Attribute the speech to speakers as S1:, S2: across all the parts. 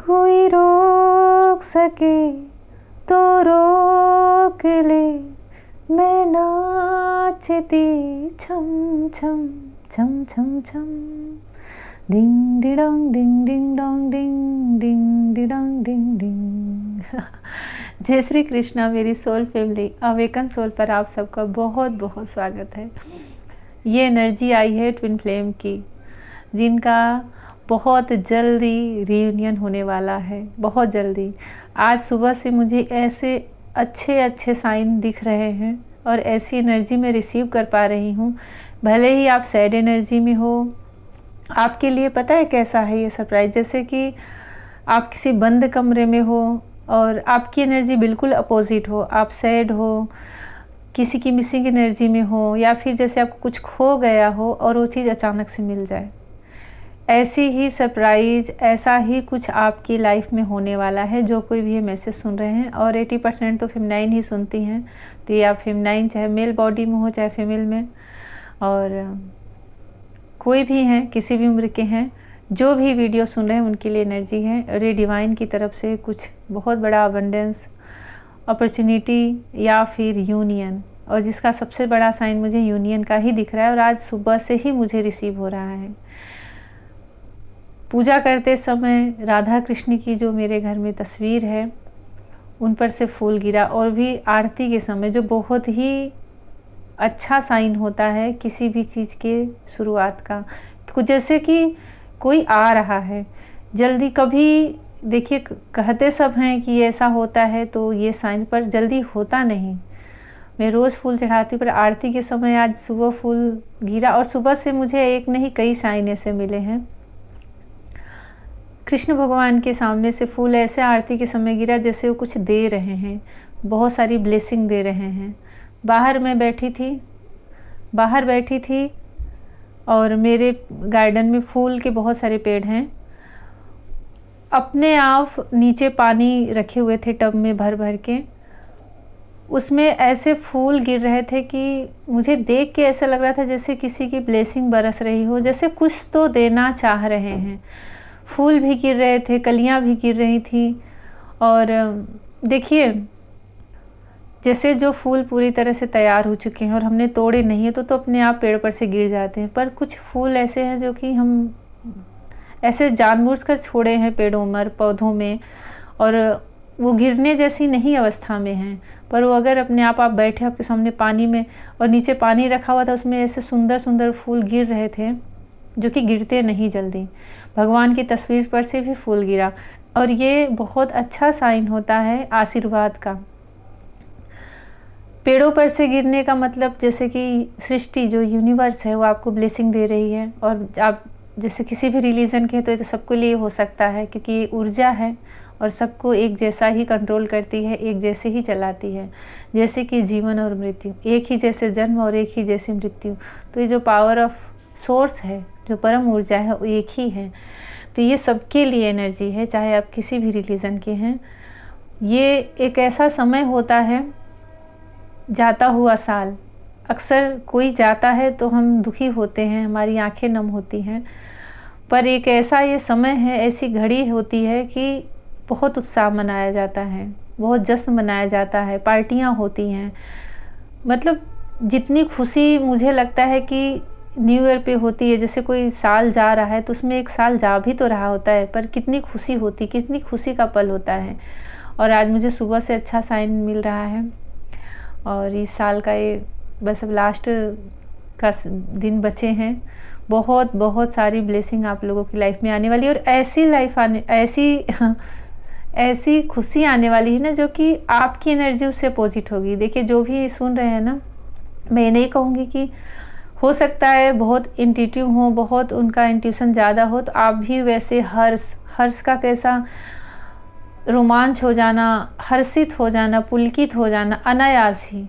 S1: कोई रोक सके तो रोक ले, मैं नाचती छम छम छम छम छम। डिंग डिडोंग डिंग डिंग डोंग डिंग डिंग डिडोंग डिंग डिंग। जय श्री कृष्णा मेरी सोल फैमिली, अवेकन सोल पर आप सबका बहुत बहुत स्वागत है। ये एनर्जी आई है ट्विन फ्लेम की, जिनका बहुत जल्दी रियूनियन होने वाला है, बहुत जल्दी। आज सुबह से मुझे ऐसे अच्छे अच्छे साइन दिख रहे हैं और ऐसी एनर्जी मैं रिसीव कर पा रही हूँ। भले ही आप सैड एनर्जी में हो, आपके लिए पता है कैसा है ये सरप्राइज। जैसे कि आप किसी बंद कमरे में हो और आपकी एनर्जी बिल्कुल अपोजिट हो, आप सैड हो, किसी की मिसिंग एनर्जी में हो, या फिर जैसे आपको कुछ खो गया हो और वो चीज़ अचानक से मिल जाए। ऐसी ही सरप्राइज, ऐसा ही कुछ आपकी लाइफ में होने वाला है। जो कोई भी ये मैसेज सुन रहे हैं, और 80% तो फेमिनाइन ही सुनती हैं, तो ये आप फेमिनाइन चाहे मेल बॉडी में हो चाहे फीमेल में, और कोई भी हैं, किसी भी उम्र के हैं, जो भी वीडियो सुन रहे हैं उनके लिए एनर्जी है। और ये डिवाइन की तरफ से कुछ बहुत बड़ा अबंडेंस, अपॉर्चुनिटी या फिर यूनियन, और जिसका सबसे बड़ा साइन मुझे यूनियन का ही दिख रहा है और आज सुबह से ही मुझे रिसीव हो रहा है। पूजा करते समय राधा कृष्ण की जो मेरे घर में तस्वीर है उन पर से फूल गिरा, और भी आरती के समय, जो बहुत ही अच्छा साइन होता है किसी भी चीज़ के शुरुआत का। जैसे कि कोई आ रहा है जल्दी। कभी देखिए, कहते सब हैं कि ऐसा होता है, तो ये साइन पर जल्दी होता नहीं। मैं रोज़ फूल चढ़ाती हूँ, पर आरती के समय आज सुबह फूल गिरा, और सुबह से मुझे एक नहीं कई साइन ऐसे मिले हैं। कृष्ण भगवान के सामने से फूल ऐसे आरती के समय गिरा जैसे वो कुछ दे रहे हैं, बहुत सारी ब्लेसिंग दे रहे हैं। बाहर मैं बाहर बैठी थी और मेरे गार्डन में फूल के बहुत सारे पेड़ हैं। अपने आप नीचे पानी रखे हुए थे टब में भर भर के, उसमें ऐसे फूल गिर रहे थे कि मुझे देख के ऐसा लग रहा था जैसे किसी की ब्लेसिंग बरस रही हो, जैसे कुछ तो देना चाह रहे हैं। फूल भी गिर रहे थे, कलियां भी गिर रही थी। और देखिए, जैसे जो फूल पूरी तरह से तैयार हो चुके हैं और हमने तोड़े नहीं है, तो अपने आप पेड़ पर से गिर जाते हैं। पर कुछ फूल ऐसे हैं जो कि हम ऐसे जानबूझकर छोड़े हैं पेड़ों में, पौधों में, और वो गिरने जैसी नहीं अवस्था में हैं। पर वो अगर अपने आप बैठे आपके सामने पानी में, और नीचे पानी रखा हुआ था, उसमें ऐसे सुंदर सुंदर फूल गिर रहे थे जो कि गिरते नहीं जल्दी। भगवान की तस्वीर पर से भी फूल गिरा, और ये बहुत अच्छा साइन होता है आशीर्वाद का। पेड़ों पर से गिरने का मतलब जैसे कि सृष्टि, जो यूनिवर्स है, वो आपको ब्लेसिंग दे रही है। और आप जैसे किसी भी रिलीजन के हैं तो ये तो सबके लिए हो सकता है, क्योंकि ये ऊर्जा है और सबको एक जैसा ही कंट्रोल करती है, एक जैसे ही चलाती है। जैसे कि जीवन और मृत्यु, एक ही जैसे जन्म और एक ही जैसी मृत्यु। तो ये जो पावर ऑफ सोर्स है, जो परम ऊर्जा है, वो एक ही है। तो ये सबके लिए एनर्जी है, चाहे आप किसी भी रिलीजन के हैं। ये एक ऐसा समय होता है, जाता हुआ साल। अक्सर कोई जाता है तो हम दुखी होते हैं, हमारी आंखें नम होती हैं, पर एक ऐसा ये समय है, ऐसी घड़ी होती है कि बहुत उत्साह मनाया जाता है, बहुत जश्न मनाया जाता है, पार्टियां होती हैं। मतलब जितनी खुशी मुझे लगता है कि न्यू ईयर पे होती है, जैसे कोई साल जा रहा है तो उसमें एक साल जा भी तो रहा होता है, पर कितनी खुशी होती, कितनी खुशी का पल होता है। और आज मुझे सुबह से अच्छा साइन मिल रहा है, और इस साल का ये बस अब लास्ट का दिन बचे हैं। बहुत बहुत सारी ब्लेसिंग आप लोगों की लाइफ में आने वाली है, और ऐसी लाइफ ऐसी खुशी आने वाली है ना, जो कि आपकी एनर्जी उससे अपोजिट होगी। देखिए, जो भी सुन रहे हैं ना, मैं ये नहीं कहूँगी कि हो सकता है बहुत इंट्यूटिव हो, बहुत उनका इंट्यूशन ज़्यादा हो, तो आप भी वैसे हर्ष का कैसा रोमांच हो जाना, हर्षित हो जाना, पुलकित हो जाना अनायास ही।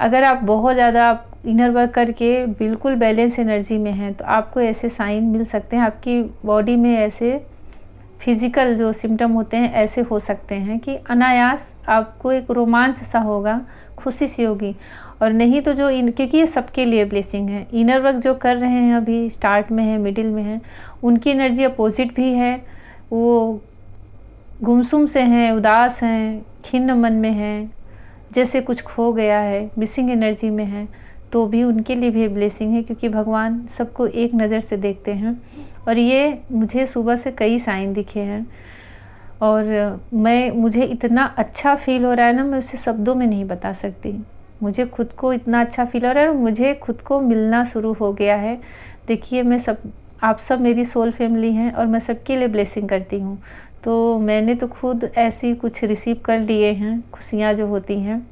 S1: अगर आप बहुत ज़्यादा इनर वर्क करके बिल्कुल बैलेंस एनर्जी में हैं, तो आपको ऐसे साइन मिल सकते हैं। आपकी बॉडी में ऐसे फिजिकल जो सिम्टम होते हैं ऐसे हो सकते हैं कि अनायास आपको एक रोमांच सा होगा, खुशी सी होगी। और नहीं तो जो क्योंकि ये सबके लिए ब्लेसिंग है। इनर वर्क जो कर रहे हैं, अभी स्टार्ट में है, मिडिल में है, उनकी एनर्जी अपोजिट भी है, वो गुमसुम से हैं, उदास हैं, खिन्न मन में हैं, जैसे कुछ खो गया है, मिसिंग एनर्जी में है, तो भी उनके लिए भी ब्लेसिंग है, क्योंकि भगवान सबको एक नज़र से देखते हैं। और ये मुझे सुबह से कई साइन दिखे हैं और मुझे इतना अच्छा फील हो रहा है ना, मैं उसे शब्दों में नहीं बता सकती। मुझे खुद को इतना अच्छा फील हो रहा है और मुझे खुद को मिलना शुरू हो गया है। देखिए, आप सब मेरी सोल फैमिली हैं और मैं सबके लिए ब्लेसिंग करती हूँ। तो मैंने तो खुद ऐसी कुछ रिसीव कर लिए हैं खुशियाँ जो होती हैं,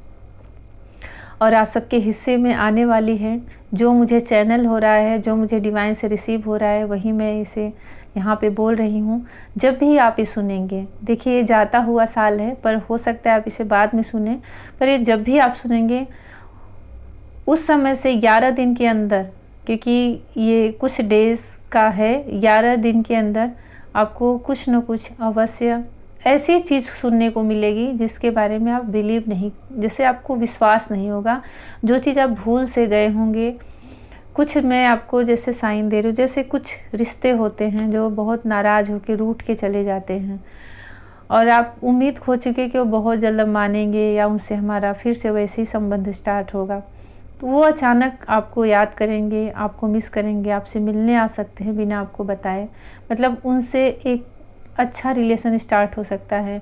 S1: और आप सबके हिस्से में आने वाली है। जो मुझे चैनल हो रहा है, जो मुझे डिवाइन से रिसीव हो रहा है, वही मैं इसे यहाँ पे बोल रही हूँ। जब भी आप ये सुनेंगे, देखिए ये जाता हुआ साल है, पर हो सकता है आप इसे बाद में सुने, पर ये जब भी आप सुनेंगे उस समय से 11 दिन के अंदर, क्योंकि ये कुछ डेज का है, 11 दिन के अंदर आपको कुछ न कुछ अवश्य ऐसी चीज़ सुनने को मिलेगी जिसके बारे में आप बिलीव नहीं, जिसे आपको विश्वास नहीं होगा, जो चीज़ आप भूल से गए होंगे। कुछ मैं आपको जैसे साइन दे रही हूँ, जैसे कुछ रिश्ते होते हैं जो बहुत नाराज़ होकर रूठ के चले जाते हैं और आप उम्मीद खो चुके कि वो बहुत जल्द मानेंगे या उनसे हमारा फिर से वैसे ही संबंध स्टार्ट होगा, तो वो अचानक आपको याद करेंगे, आपको मिस करेंगे, आपसे मिलने आ सकते हैं बिना आपको बताए। मतलब उनसे एक अच्छा रिलेशन स्टार्ट हो सकता है।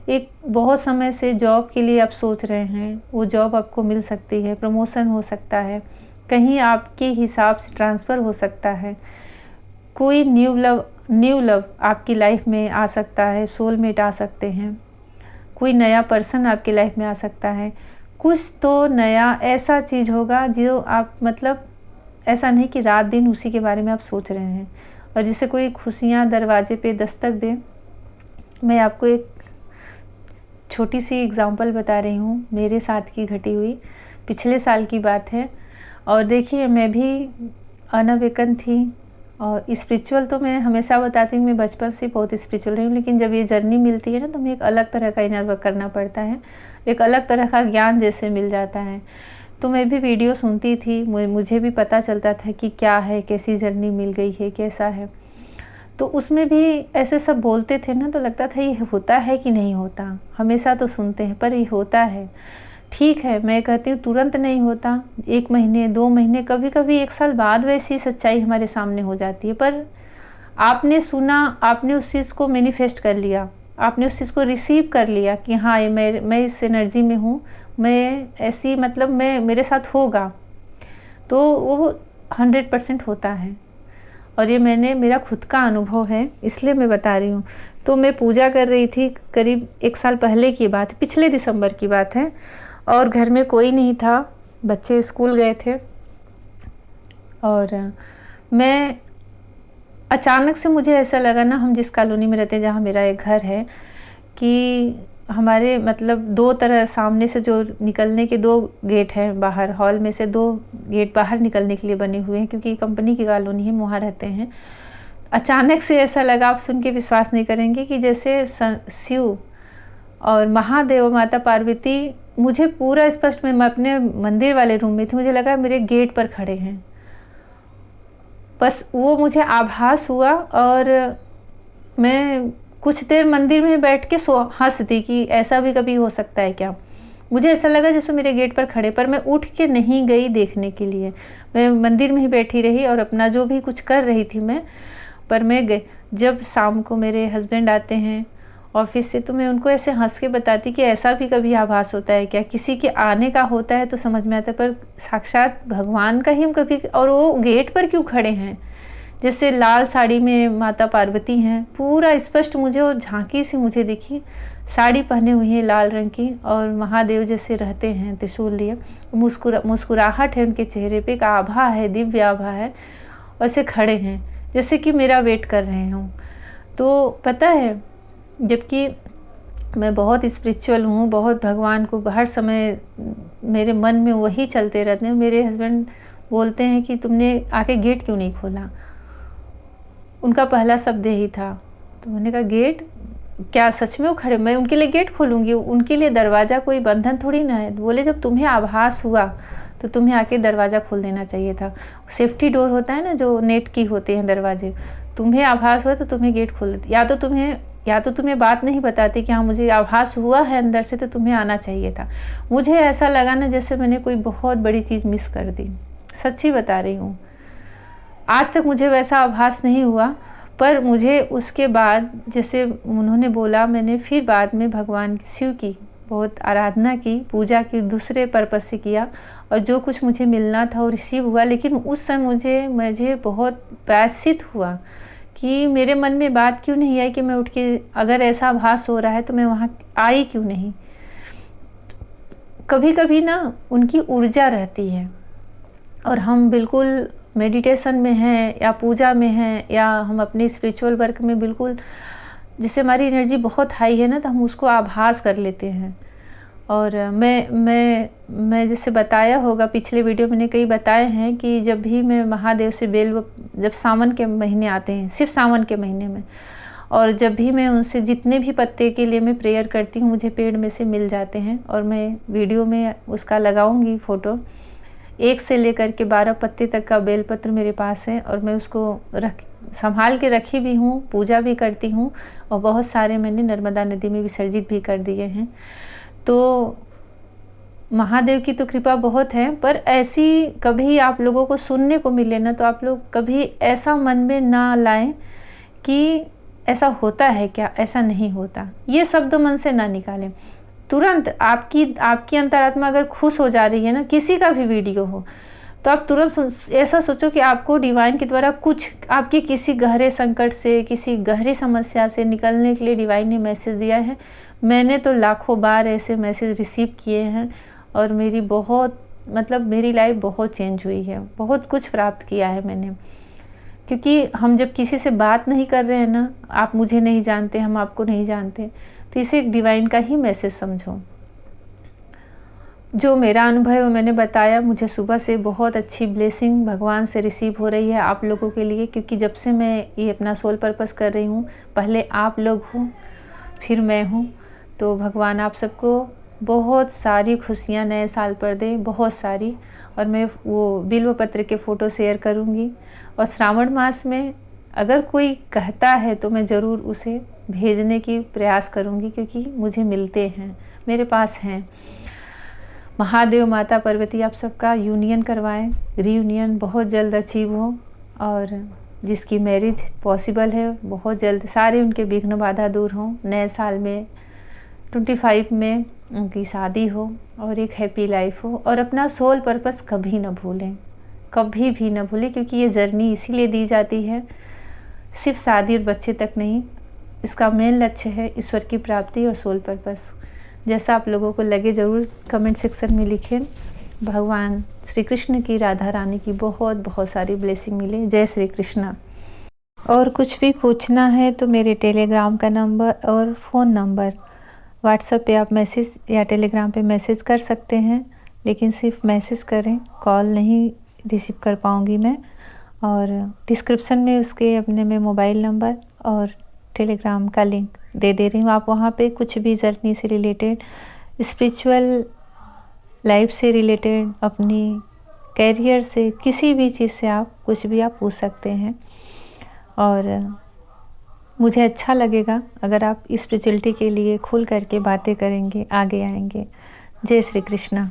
S1: एक बहुत समय से जॉब के लिए आप सोच रहे हैं, वो जॉब आपको मिल सकती है, प्रमोशन हो सकता है, कहीं आपके हिसाब से ट्रांसफ़र हो सकता है, कोई न्यू लव आपकी लाइफ में आ सकता है, सोलमेट आ सकते हैं, कोई नया पर्सन आपकी लाइफ में आ सकता है। कुछ तो नया ऐसा चीज़ होगा जो आप, मतलब ऐसा नहीं कि रात दिन उसी के बारे में आप सोच रहे हैं, और जिसे कोई खुशियाँ दरवाजे पे दस्तक दे। मैं आपको एक छोटी सी एग्ज़ाम्पल बता रही हूँ, मेरे साथ की घटी हुई, पिछले साल की बात है। और देखिए, मैं भी अनअवेकन थी और स्पिरिचुअल तो मैं हमेशा बताती हूँ, मैं बचपन से बहुत स्पिरिचुअल रही हूँ, लेकिन जब ये जर्नी मिलती है ना, तो हमें एक अलग तरह का इनर वर्क करना पड़ता है, एक अलग तरह का ज्ञान जैसे मिल जाता है। तो मैं भी वीडियो सुनती थी, मुझे भी पता चलता था कि क्या है, कैसी जर्नी मिल गई है, कैसा है। तो उसमें भी ऐसे सब बोलते थे ना, तो लगता था ये होता है कि नहीं होता। हमेशा तो सुनते हैं, पर ये होता है। ठीक है, मैं कहती हूँ तुरंत नहीं होता, 1 महीने 2 महीने, कभी कभी 1 साल बाद वैसी सच्चाई हमारे सामने हो जाती है। पर आपने सुना, आपने उस चीज़ को मैनिफेस्ट कर लिया, आपने उस चीज़ को रिसीव कर लिया कि हाँ, ये मैं इस एनर्जी में हूँ, मैं ऐसी, मतलब मैं, मेरे साथ होगा, तो वो 100% होता है। और ये मेरा खुद का अनुभव है, इसलिए मैं बता रही हूँ। तो मैं पूजा कर रही थी, करीब 1 साल पहले की बात है, पिछले दिसंबर की बात है, और घर में कोई नहीं था, बच्चे स्कूल गए थे। और मैं अचानक से, मुझे ऐसा लगा ना, हम जिस कॉलोनी में रहते हैं, जहाँ मेरा एक घर है, कि हमारे मतलब 2 तरह, सामने से जो निकलने के 2 गेट हैं बाहर, हॉल में से 2 गेट बाहर निकलने के लिए बने हुए हैं, क्योंकि कंपनी की कॉलोनी है, वहाँ रहते हैं। अचानक से ऐसा लगा, आप सुन के विश्वास नहीं करेंगे, कि जैसे शिव और महादेव, माता पार्वती, मुझे पूरा स्पष्ट, मैं अपने मंदिर वाले रूम में थी, मुझे लगा मेरे गेट पर खड़े हैं। बस वो मुझे आभास हुआ, और मैं कुछ देर मंदिर में बैठ के हंस दी कि ऐसा भी कभी हो सकता है क्या। मुझे ऐसा लगा जैसे मेरे गेट पर खड़े, पर मैं उठ के नहीं गई देखने के लिए, मैं मंदिर में ही बैठी रही और अपना जो भी कुछ कर रही थी मैं। पर मैं गई, जब शाम को मेरे हस्बैंड आते हैं ऑफिस से, तो मैं उनको ऐसे हंस के बताती कि ऐसा भी कभी आभास होता है क्या, किसी के आने का होता है तो समझ में आता है, पर साक्षात भगवान का ही हम कभी, और वो गेट पर क्यों खड़े हैं, जैसे लाल साड़ी में माता पार्वती हैं, पूरा स्पष्ट मुझे वो झांकी सी मुझे दिखी, साड़ी पहने हुई है लाल रंग की, और महादेव जैसे रहते हैं त्रिशूल लिए, मुस्कुराहट है उनके चेहरे पे, एक आभा है, दिव्य आभा है, वैसे खड़े हैं जैसे कि मेरा वेट कर रहे हों। तो पता है, जबकि मैं बहुत स्पिरिचुअल हूँ, बहुत भगवान को हर समय मेरे मन में वही चलते रहते हैं। मेरे हस्बैंड बोलते हैं कि तुमने आके गेट क्यों नहीं खोला, उनका पहला शब्द यही था। तो मैंने कहा गेट क्या, सच में वो खड़े, मैं उनके लिए गेट खोलूँगी, उनके लिए दरवाज़ा कोई बंधन थोड़ी ना है। बोले जब तुम्हें आभास हुआ तो तुम्हें आके दरवाज़ा खोल देना चाहिए था। सेफ्टी डोर होता है ना, जो नेट की होते हैं दरवाजे, तुम्हें आभास हुआ तो तुम्हें गेट खोल देती, या तो तुम्हें बात नहीं बताती कि हाँ मुझे आभास हुआ है अंदर से तो तुम्हें आना चाहिए था। मुझे ऐसा लगा ना जैसे मैंने कोई बहुत बड़ी चीज़ मिस कर दी, सच्ची बता रही हूँ। आज तक मुझे वैसा आभास नहीं हुआ, पर मुझे उसके बाद जैसे उन्होंने बोला, मैंने फिर बाद में भगवान शिव की बहुत आराधना की, पूजा की, दूसरे पर्पस से किया, और जो कुछ मुझे मिलना था वो रिसीव हुआ। लेकिन उस समय मुझे बहुत प्रायश्चित हुआ कि मेरे मन में बात क्यों नहीं आई कि मैं उठ के, अगर ऐसा आभास हो रहा है तो मैं वहाँ आई क्यों नहीं। कभी कभी ना उनकी ऊर्जा रहती है और हम बिल्कुल मेडिटेशन में हैं या पूजा में हैं या हम अपने स्पिरिचुअल वर्क में बिल्कुल, जिससे हमारी एनर्जी बहुत हाई है ना, तो हम उसको आभास कर लेते हैं। और मैं जैसे बताया होगा पिछले वीडियो मैंने कई बताए हैं कि जब भी मैं महादेव से जब सावन के महीने आते हैं, सिर्फ सावन के महीने में, और जब भी मैं उनसे जितने भी पत्ते के लिए मैं प्रेयर करती हूँ मुझे पेड़ में से मिल जाते हैं। और मैं वीडियो में उसका लगाऊंगी फ़ोटो। 1 से लेकर के 12 पत्ते तक का बेलपत्र मेरे पास है और मैं उसको संभाल के रखी भी हूँ, पूजा भी करती हूँ, और बहुत सारे मैंने नर्मदा नदी में विसर्जित भी कर दिए हैं। तो महादेव की तो कृपा बहुत है, पर ऐसी कभी आप लोगों को सुनने को मिले ना, तो आप लोग कभी ऐसा मन में ना लाएं कि ऐसा होता है क्या, ऐसा नहीं होता। ये शब्द मन से ना निकालें। तुरंत आपकी अंतरात्मा अगर खुश हो जा रही है ना, किसी का भी वीडियो हो, तो आप तुरंत ऐसा सोचो कि आपको डिवाइन के द्वारा कुछ, आपके किसी गहरे संकट से, किसी गहरी समस्या से निकलने के लिए डिवाइन ने मैसेज दिया है। मैंने तो लाखों बार ऐसे मैसेज रिसीव किए हैं और मेरी मेरी लाइफ बहुत चेंज हुई है, बहुत कुछ प्राप्त किया है मैंने। क्योंकि हम जब किसी से बात नहीं कर रहे हैं ना, आप मुझे नहीं जानते, हम आपको नहीं जानते, तो इसे एक डिवाइन का ही मैसेज समझो। जो मेरा अनुभव है वो मैंने बताया। मुझे सुबह से बहुत अच्छी ब्लेसिंग भगवान से रिसीव हो रही है आप लोगों के लिए, क्योंकि जब से मैं ये अपना सोल पर्पस कर रही हूँ, पहले आप लोग हो फिर मैं हूँ। तो भगवान आप सबको बहुत सारी खुशियाँ नए साल पर दे, बहुत सारी। और मैं वो बिल्व पत्र के फ़ोटो शेयर करूँगी। और श्रावण मास में अगर कोई कहता है तो मैं ज़रूर उसे भेजने की प्रयास करूँगी, क्योंकि मुझे मिलते हैं, मेरे पास हैं। महादेव माता पार्वती आप सबका यूनियन करवाएं, रीयूनियन बहुत जल्द अचीव हो, और जिसकी मैरिज पॉसिबल है बहुत जल्द सारे उनके विघ्न बाधा दूर हों। नए साल में 25 में उनकी शादी हो और एक हैप्पी लाइफ हो। और अपना सोल पर्पस कभी ना भूलें, कभी भी ना भूलें, क्योंकि ये जर्नी इसीलिए दी जाती है, सिर्फ शादी और बच्चे तक नहीं। इसका मेन लक्ष्य है ईश्वर की प्राप्ति और सोल पर्पस। जैसा आप लोगों को लगे ज़रूर कमेंट सेक्शन में लिखें। भगवान श्री कृष्ण की, राधा रानी की बहुत बहुत सारी ब्लेसिंग मिले। जय श्री कृष्णा। और कुछ भी पूछना है तो मेरे टेलीग्राम का नंबर और फ़ोन नंबर, व्हाट्सएप पे आप मैसेज या टेलीग्राम पे मैसेज कर सकते हैं, लेकिन सिर्फ मैसेज करें, कॉल नहीं रिसीव कर पाऊँगी मैं। और डिस्क्रिप्शन में उसके अपने में मोबाइल नंबर और टेलीग्राम का लिंक दे रही हूँ। आप वहाँ पे कुछ भी जर्नी से रिलेटेड, स्पिरिचुअल लाइफ से रिलेटेड, अपनी कैरियर से, किसी भी चीज़ से आप कुछ भी आप पूछ सकते हैं। और मुझे अच्छा लगेगा अगर आप स्पिरिचुअलिटी के लिए खुल करके बातें करेंगे, आगे आएंगे। जय श्री कृष्णा।